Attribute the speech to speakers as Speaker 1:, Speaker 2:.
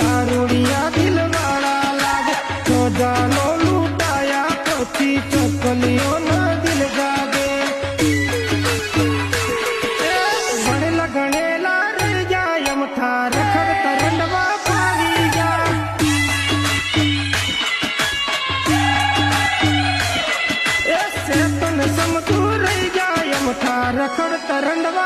Speaker 1: દારૂડિયા દિલવાળા લાગે ખજાનો લૂંટાયા પછી ચકલીઓના દિલ જાગે ભણેલા ગણેલા રહી જાય અમથા રખડતા રંડવા ફાવી જા એ સેતન સમતું રહી જાય અમથા રખડતા રંડવા